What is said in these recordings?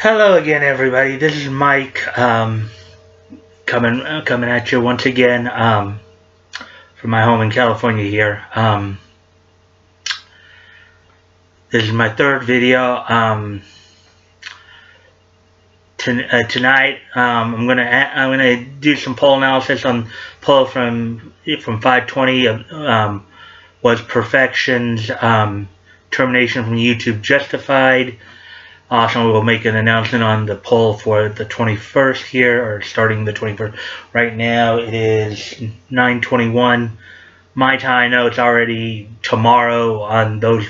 Hello again, everybody. This is Mike, coming at you once again from my home in California here. This is my third video. Tonight, I'm gonna do some poll analysis on poll from 520. Was Perfection's termination from YouTube justified? Also, we'll make an announcement on the poll for the 21st here, or starting the 21st. Right now, it is 9:21 my time. I know it's already tomorrow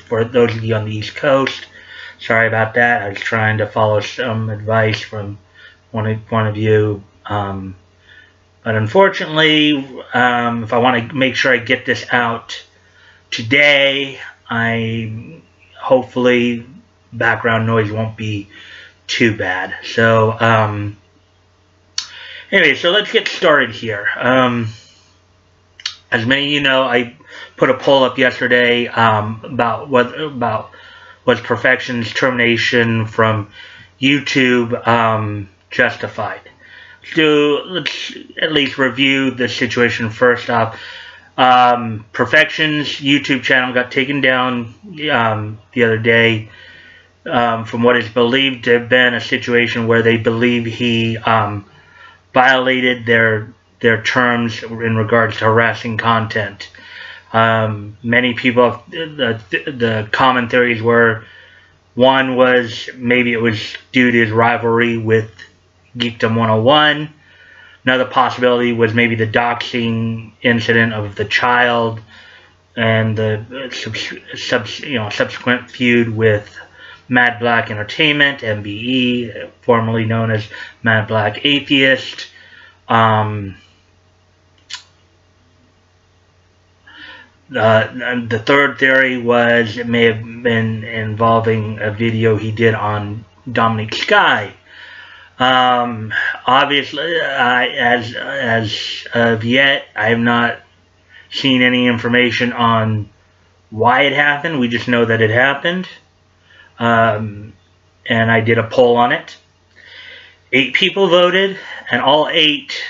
for those of you on the East Coast. Sorry about that. I was trying to follow some advice from one of you, but unfortunately, if I want to make sure I get this out today, hopefully background noise won't be too bad. So anyway, so let's get started here. As many of you know, I put a poll up yesterday about was Perfection's termination from YouTube justified. So let's at least review the situation first off. Perfection's YouTube channel got taken down the other day from what is believed to have been a situation where they believe he violated their terms in regards to harassing content. Many people, the common theories were, one was maybe it was due to his rivalry with Geekdom 101. Another possibility was maybe the doxing incident of the child and the subsequent feud with Mad Black Entertainment, MBE, formerly known as Mad Black Atheist. The third theory was it may have been involving a video he did on Dominic Sky. Obviously, as of yet, I have not seen any information on why it happened. We just know that it happened. And I did a poll on it. 8 people voted, and all 8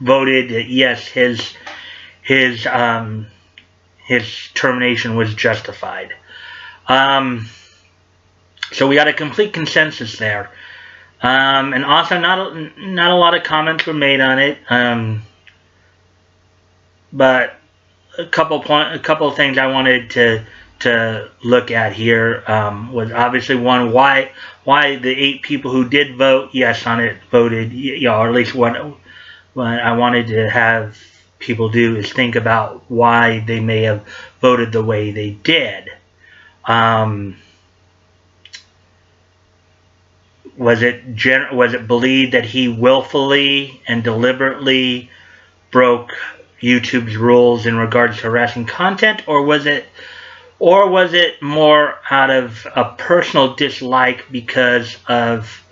voted that yes, his termination was justified. So we got a complete consensus there. And also not a lot of comments were made on it. But a couple of things I wanted to look at here was obviously one, why the 8 people who did vote yes on it voted, or at least what I wanted to have people do is think about why they may have voted the way they did. Was it believed that he willfully and deliberately broke YouTube's rules in regards to harassing content, or was it more out of a personal dislike because of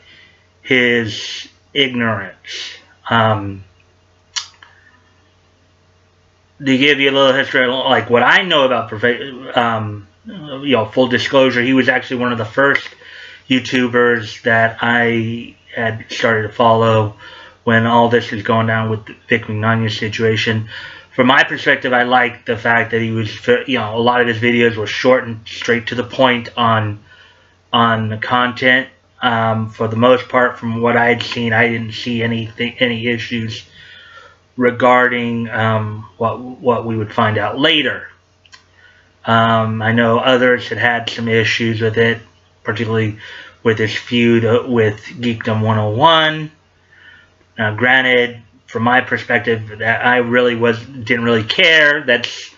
his ignorance? To give you a little history, like what I know about full disclosure, he was actually one of the first YouTubers that I had started to follow when all this was going down with the Vic Mignogna's situation. From my perspective, I liked the fact that he was, a lot of his videos were short and straight to the point on the content. For the most part, from what I had seen, I didn't see any issues regarding what we would find out later. I know others had some issues with it, particularly with his feud with Geekdom 101. Now, granted, from my perspective, that I didn't really care. That's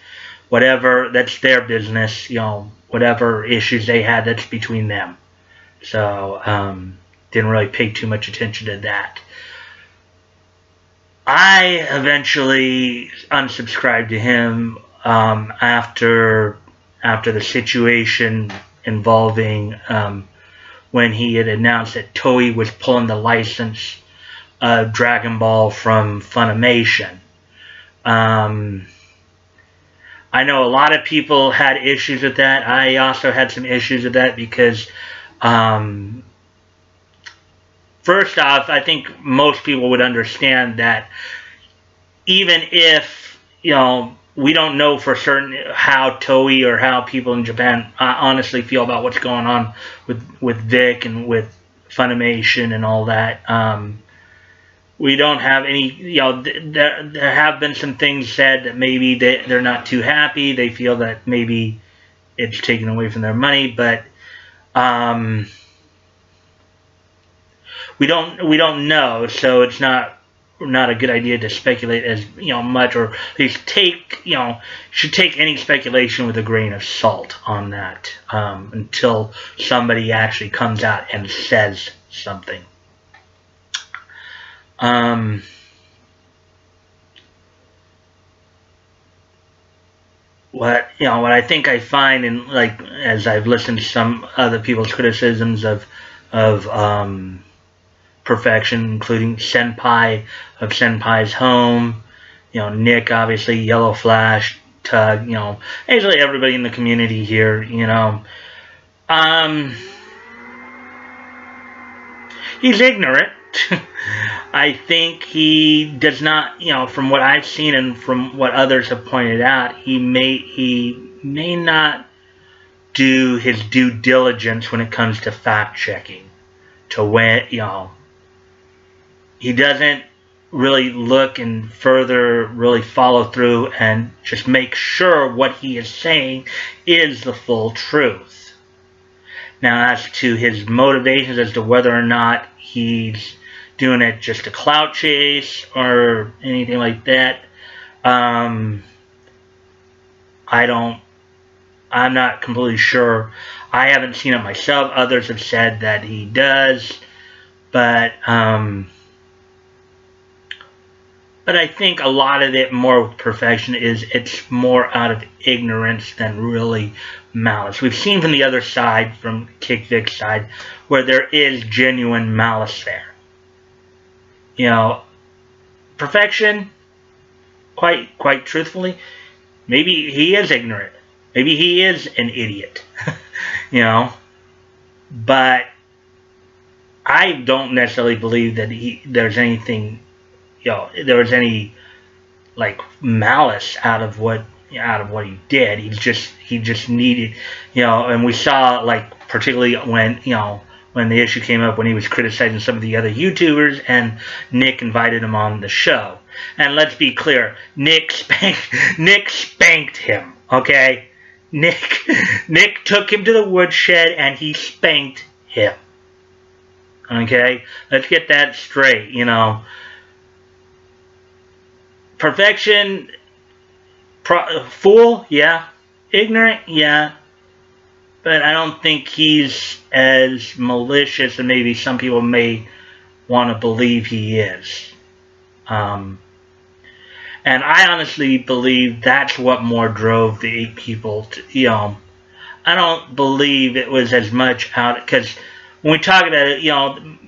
their business. Whatever issues they had, that's between them. So, didn't really pay too much attention to that. I eventually unsubscribed to him after the situation involving when he had announced that Toei was pulling the license of Dragon Ball from Funimation. I know a lot of people had issues with that. I also had some issues with that because first off, I think most people would understand that even if, we don't know for certain how Toei or how people in Japan honestly feel about what's going on with Vic and with Funimation and all that. We don't have any, there have been some things said that maybe they're not too happy. They feel that maybe it's taken away from their money, but we don't know, so it's not a good idea to speculate as much, or at least should take any speculation with a grain of salt on that until somebody actually comes out and says something. What I think I find, in as I've listened to some other people's criticisms of Perfection, including Senpai of Senpai's Home, Nick, obviously, Yellow Flash, Tug, basically everybody in the community here, he's ignorant. I think he does not, from what I've seen and from what others have pointed out, he may not do his due diligence when it comes to fact checking. To when, he doesn't really look and further really follow through and just make sure what he is saying is the full truth. Now, as to his motivations, as to whether or not he's doing it just to clout chase or anything like that, I'm not completely sure. I haven't seen it myself. Others have said that he does, but I think a lot of it, more with Perfection, it's more out of ignorance than really malice. We've seen from the other side, from KickVic's side, where there is genuine malice there. Perfection, quite truthfully, maybe he is ignorant. Maybe he is an idiot. But I don't necessarily believe that there's anything, there was any malice out of what he did. He just needed, and we saw, particularly when the issue came up, when he was criticizing some of the other YouTubers, and Nick invited him on the show. And let's be clear, Nick spanked him, okay? Nick took him to the woodshed and he spanked him. Okay? Let's get that straight, Perfection, fool, yeah. Ignorant, yeah. But I don't think he's as malicious as maybe some people may want to believe he is. And I honestly believe that's what more drove the 8 people to, I don't believe it was as much out, because when we talk about it,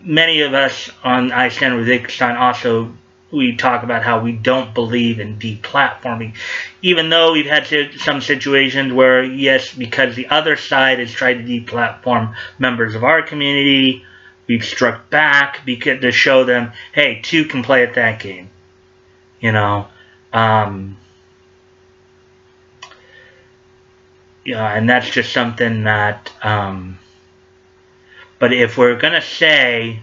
many of us on I Stand With Wittgenstein also, we talk about how we don't believe in deplatforming, even though we've had some situations where, yes, because the other side has tried to deplatform members of our community, we've struck back to show them, hey, 2 can play at that game, and that's just something that, but if we're going to say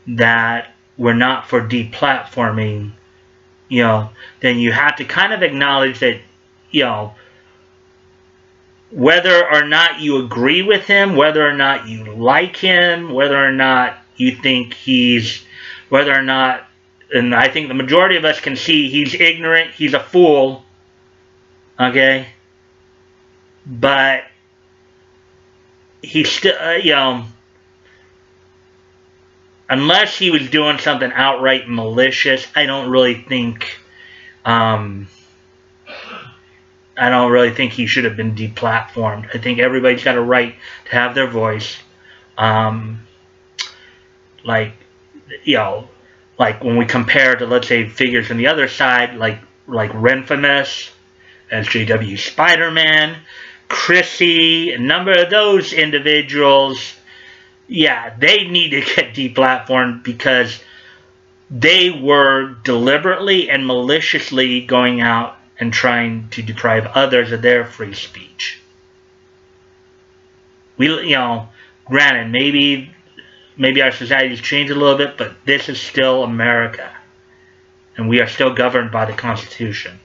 that we're not for deplatforming, then you have to kind of acknowledge that, whether or not you agree with him, whether or not you like him, whether or not you think whether or not, and I think the majority of us can see he's ignorant, he's a fool, okay? But he's still, unless he was doing something outright malicious, I don't really think he should have been deplatformed. I think everybody's got a right to have their voice. Like when we compare to, let's say, figures on the other side, like Renfamous, SJW Spider-Man, Chrissy, a number of those individuals, yeah, they need to get deplatformed because they were deliberately and maliciously going out and trying to deprive others of their free speech. Granted, maybe our society's changed a little bit, but this is still America, and we are still governed by the Constitution,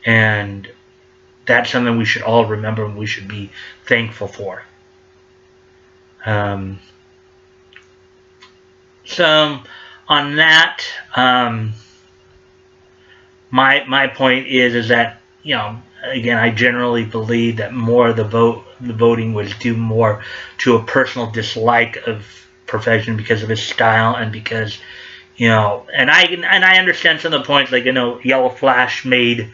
and that's something we should all remember and we should be thankful for. So on that, my point is that, again, I generally believe that more of the voting was due more to a personal dislike of Perfection because of his style and because, and I understand some of the points, like, Yellow Flash made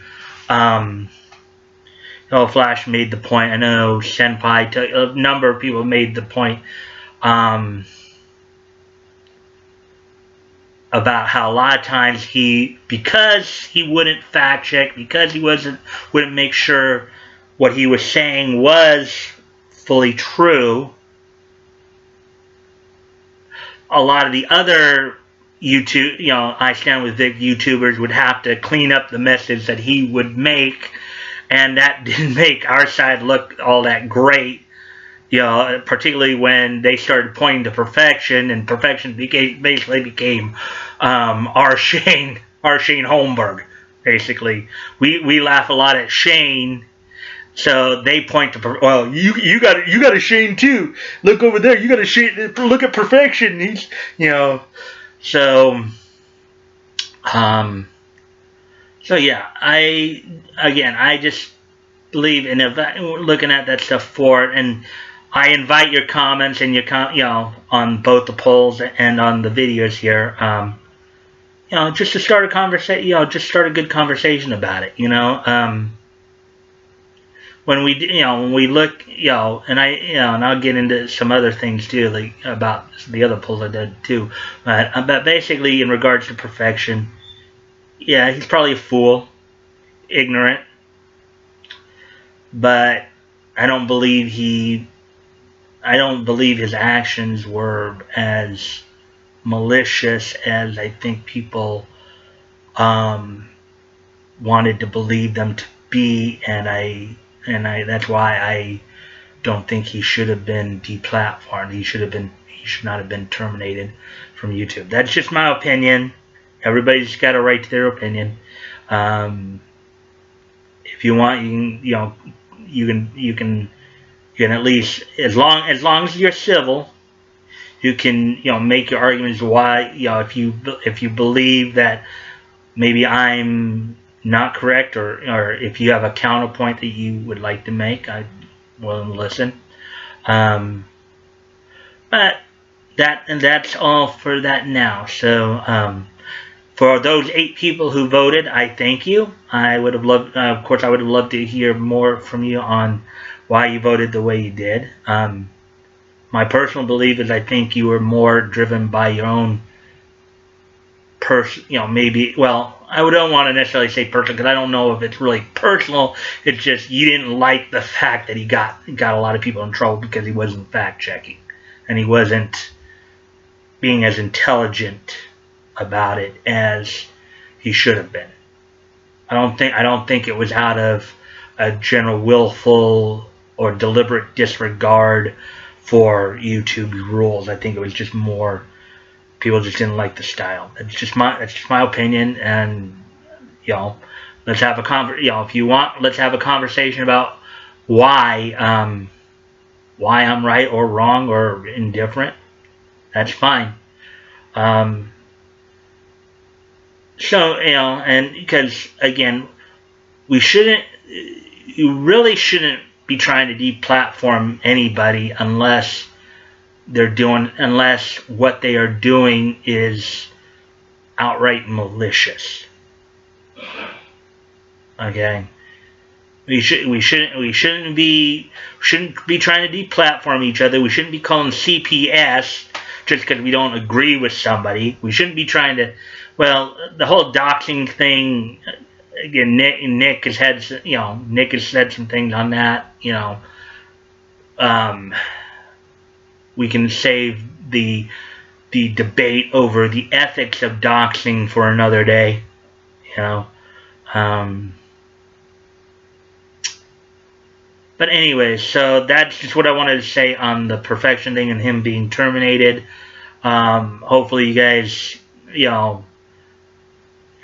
the point. I know Senpai, a number of people made the point about how a lot of times because he wouldn't fact check, because he wouldn't make sure what he was saying was fully true, a lot of the other I Stand With Vic YouTubers would have to clean up the message that he would make, and that didn't make our side look all that great. Particularly when they started pointing to Perfection, and Perfection basically became our Shane Holmberg. Basically, we laugh a lot at Shane, so they point to you got a Shane too. Look over there, you got a Shane. Look at Perfection. He's so yeah. I just believe in looking at that stuff forward, and I invite your comments and on both the polls and on the videos here, just to start a conversation, just start a good conversation about it, when we look, and I'll get into some other things too, like about the other polls I did too, but basically in regards to Perfection, yeah, he's probably a fool, ignorant, but I don't believe his actions were as malicious as I think people wanted to believe them to be, and that's why I don't think he should have been deplatformed. He should not have been terminated from YouTube. That's just my opinion. Everybody's got a right to their opinion. If you want, you can at least, as long as you're civil, you can make your arguments why, if you believe that maybe I'm not correct, or if you have a counterpoint that you would like to make, I'm willing to listen. But that's all for that now. So for those 8 people who voted, I thank you. I would have loved, of course, I would have loved to hear more from you on why you voted the way you did. My personal belief is I think you were more driven by your own maybe, well, I don't want to necessarily say personal, because I don't know if it's really personal. It's just you didn't like the fact that he got a lot of people in trouble because he wasn't fact checking, and he wasn't being as intelligent about it as he should have been. I don't think it was out of a general willful or deliberate disregard for YouTube rules. I think it was just more people just didn't like the style. That's just my opinion, and let's have a if you want, let's have a conversation about why I'm right or wrong or indifferent. That's fine. So, and because, again, you really shouldn't be trying to deplatform anybody unless what they are doing is outright malicious. Okay? We shouldn't be trying to deplatform each other. We shouldn't be calling CPS just because we don't agree with somebody. We shouldn't be trying to, well, the whole doxing thing, again, Nick has said some things on that, we can save the debate over the ethics of doxing for another day. You know. But anyway, so that's just what I wanted to say on the perfection thing and him being terminated. Hopefully you guys, you know,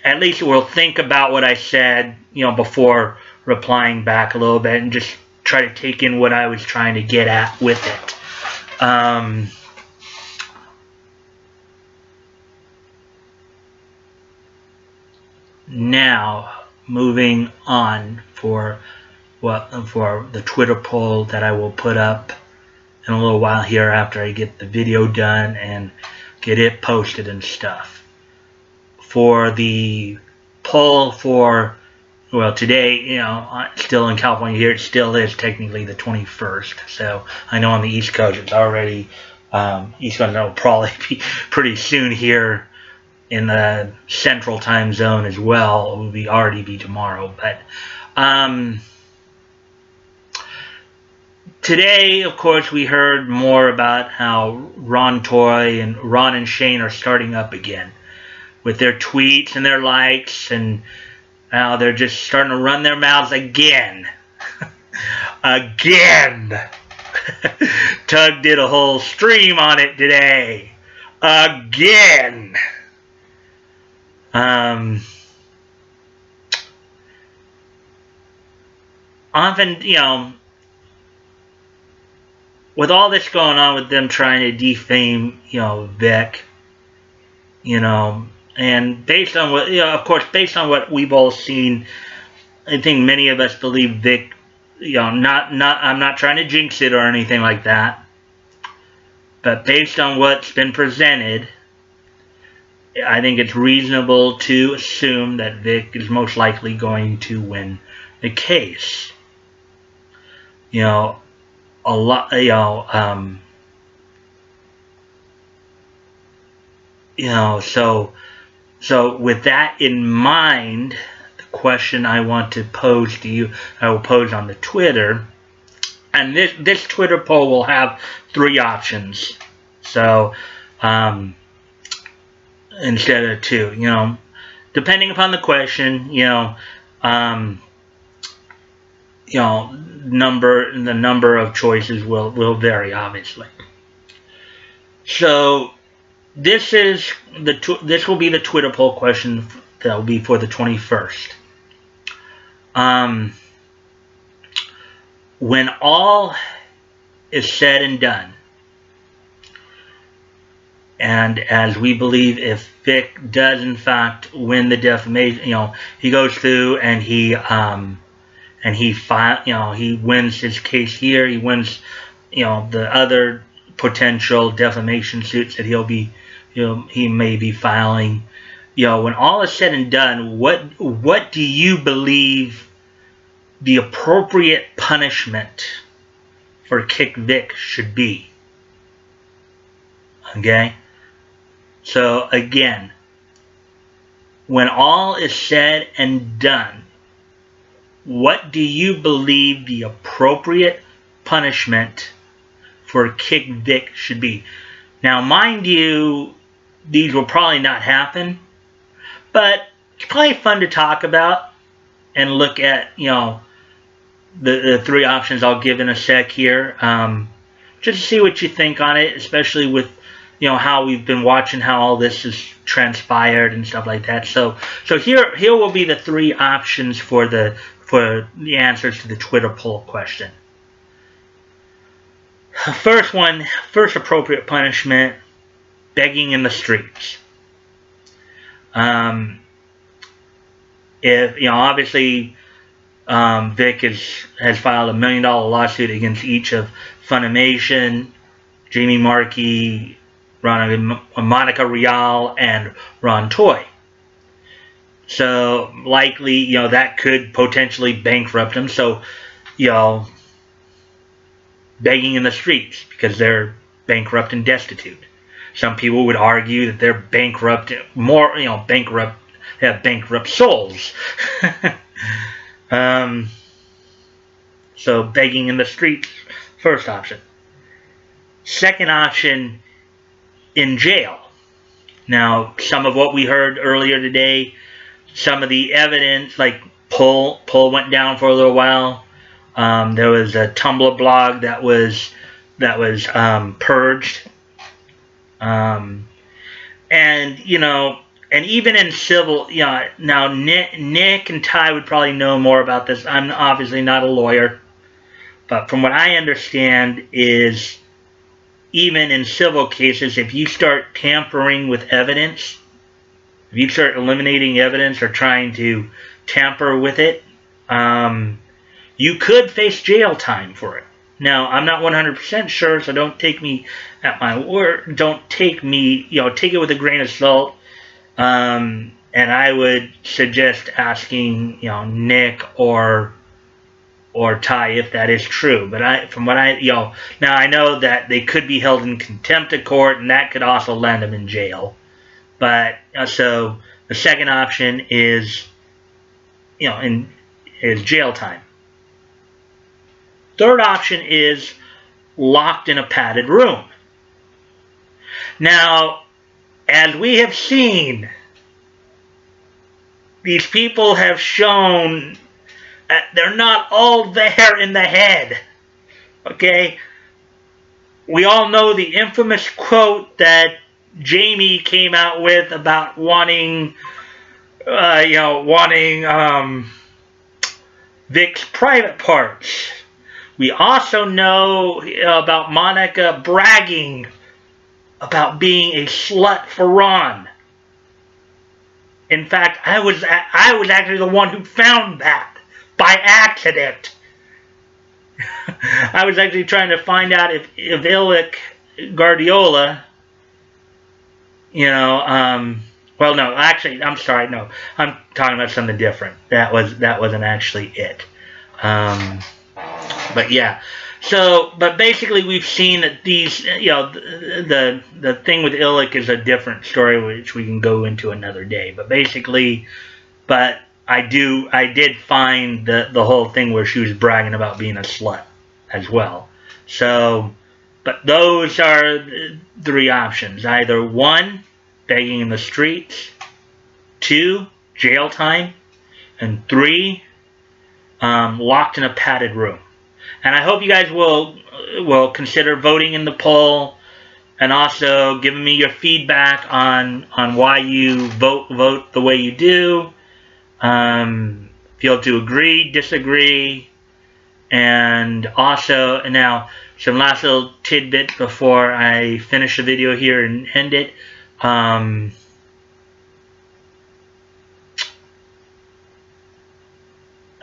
at least will think about what I said, you know, before replying back a little bit, and just try to take in what I was trying to get at with it. Now, moving on for the Twitter poll that I will put up in a little while here after I get the video done and get it posted and stuff. For the poll for, well, today, you know, still in California here, it still is technically the 21st. So I know on the East Coast it's already, East Coast will probably be pretty soon here in the Central Time Zone as well. It will already be tomorrow. But today, of course, we heard more about how Ron and Shane are starting up again with their tweets and their likes, and how they're just starting to run their mouths again. Again. Tug did a whole stream on it today. Again. Often, you know, with all this going on with them trying to defame, you know, Vic, you know, and based on what, you know, of course, based on what we've all seen, I think many of us believe Vic, you know, I'm not trying to jinx it or anything like that, but based on what's been presented, I think it's reasonable to assume that Vic is most likely going to win the case. You know, a lot, you know, so with that in mind, the question I want to pose to you, I will pose on the Twitter, and this Twitter poll will have 3 options. So, instead of 2, you know, depending upon the question, you know, the number of choices will vary, obviously. So this will be the Twitter poll question that will be for the 21st. When all is said and done, and as we believe, if Vic does in fact win the defamation, you know, he goes through and he wins his case here, he wins, you know, the other potential defamation suits that he may be filing. You know, when all is said and done, what do you believe the appropriate punishment for KickVic should be? Okay? So again, when all is said and done, what do you believe the appropriate punishment for KickVic should be? Now, mind you, these will probably not happen, but it's probably fun to talk about and look at, you know, the 3 options I'll give in a sec here, just to see what you think on it, especially with, you know, how we've been watching how all this has transpired and stuff like that. So here will be the 3 options for the answers to the Twitter poll question. First appropriate punishment, begging in the streets. If, you know, obviously Vic has filed $1 million lawsuit against each of Funimation, Jamie Markey, Monica Rial, and Ron Toy. So likely, you know, that could potentially bankrupt them. So, you know, begging in the streets because they're bankrupt and destitute. Some people would argue that they're bankrupt, more, you know, have bankrupt souls. So begging in the streets, first option. Second option, in jail. Now, some of what we heard earlier today, some of the evidence, like poll went down for a little while. There was a Tumblr blog that was purged. And, you know, and even in civil, you know, now Nick and Ty would probably know more about this. I'm obviously not a lawyer, but from what I understand is, even in civil cases, if you start tampering with evidence, if you start eliminating evidence or trying to tamper with it, you could face jail time for it. Now, I'm not 100% sure, so don't take me at my word. Don't take me, you know, take it with a grain of salt. And I would suggest asking, you know, Nick or Ty if that is true. But from what I, you know, now I know that they could be held in contempt of court, and that could also land them in jail. But so the second option is, you know, is jail time. Third option is locked in a padded room. Now, as we have seen, these people have shown they're not all there in the head. Okay? We all know the infamous quote that Jamie came out with about wanting Vic's private parts. We also know about Monica bragging about being a slut for Ron. In fact, I was actually the one who found that by accident. I was actually trying to find out if Illick Guardiola, you know, well, no, actually, I'm sorry, no, I'm talking about something different. That wasn't actually it. But yeah, so, but basically we've seen that these, you know, the thing with Illick is a different story, which we can go into another day. But basically, but I did find the whole thing where she was bragging about being a slut as well. So, but those are the three options. Either 1, begging in the streets, 2, jail time, and 3, locked in a padded room. And I hope you guys will consider voting in the poll, and also giving me your feedback on why you vote the way you do. Feel to agree, disagree, and also, now some last little tidbit before I finish the video here and end it.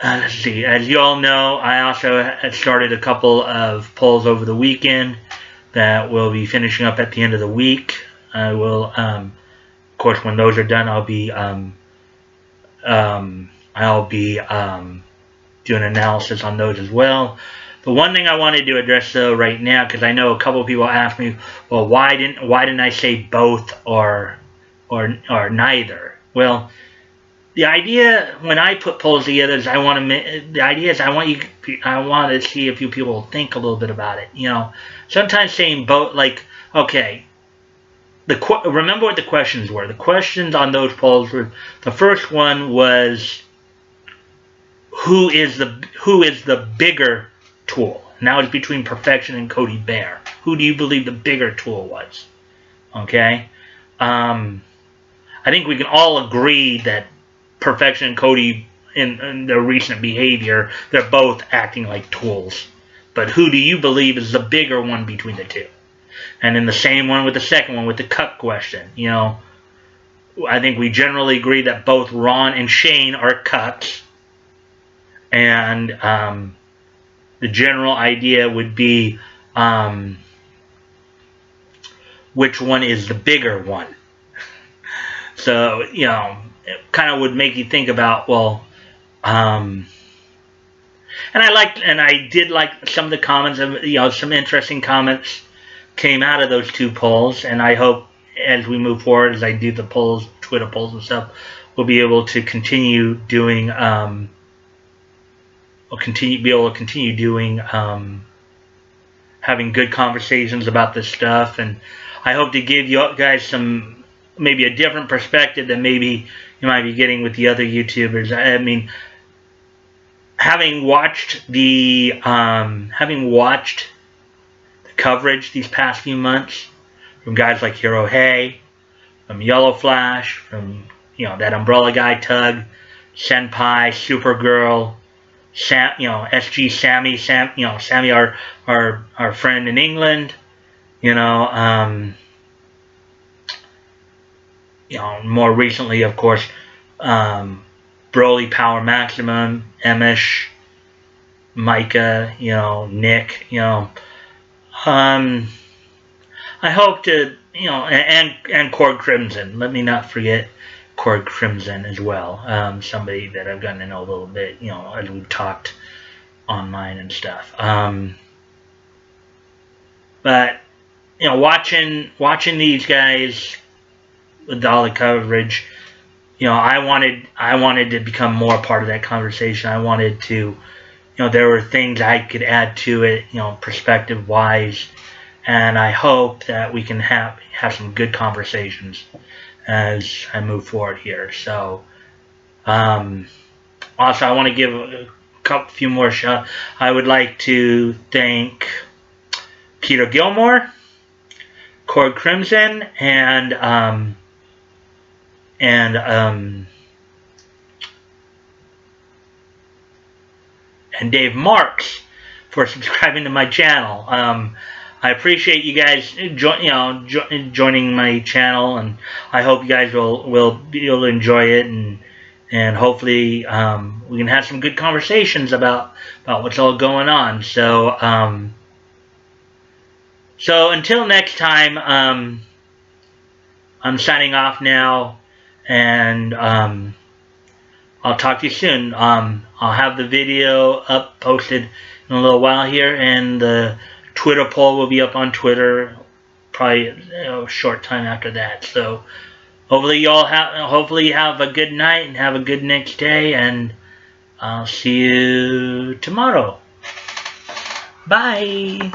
Let's see, as you all know, I also had started a couple of polls over the weekend that will be finishing up at the end of the week. I will, of course, when those are done, I'll be doing analysis on those as well. The one thing I wanted to address though right now, because I know a couple of people asked me, well, why didn't I say both or neither? Well, the idea when I put polls together is I want to see if you people think a little bit about it. You know, sometimes saying both, like, okay, remember what the questions were. The questions on those polls were, the first one was, who is the bigger tool? And that was between Perfection and Cody Bear. Who do you believe the bigger tool was? Okay, I think we can all agree that Perfection and Cody, in their recent behavior, they're both acting like tools. But who do you believe is the bigger one between the two? And in the same one with the second one, with the cuck question, you know, I think we generally agree that both Ron and Shane are cucks. And the general idea would be which one is the bigger one. So, you know, it kind of would make you think about, well, and I did like some of the comments, you know, some interesting comments came out of those two polls, and I hope as we move forward, as I do the polls, Twitter polls and stuff, we'll be able to continue doing, having good conversations about this stuff, and I hope to give you guys some, maybe a different perspective than maybe you might be getting with the other YouTubers. I mean, having watched the coverage these past few months from guys like Hero Hey, from Yellow Flash, from that Umbrella Guy Tug, Senpai, Supergirl, SG Sammy, Sammy, our friend in England, more recently, of course, Broly Power Maximum, Emish, Micah, Nick, I hope to, and Cord Crimson. Let me not forget Cord Crimson as well. Somebody that I've gotten to know a little bit, as we've talked online and stuff. But watching these guys with all the coverage, I wanted to become more a part of that conversation. I wanted to, there were things I could add to it, perspective wise, and I hope that we can have some good conversations as I move forward here. So, also I want to give a few more shout. I would like to thank Peter Gilmore, Cord Crimson, and Dave Marks for subscribing to my channel. I appreciate you guys joining my channel, and I hope you guys will be able to enjoy it, and hopefully we can have some good conversations about what's all going on. So so until next time, I'm signing off now, and I'll talk to you soon. I'll have the video up, posted in a little while here, and the Twitter poll will be up on Twitter probably a short time after that. So hopefully you have a good night and have a good next day, and I'll see you tomorrow. Bye.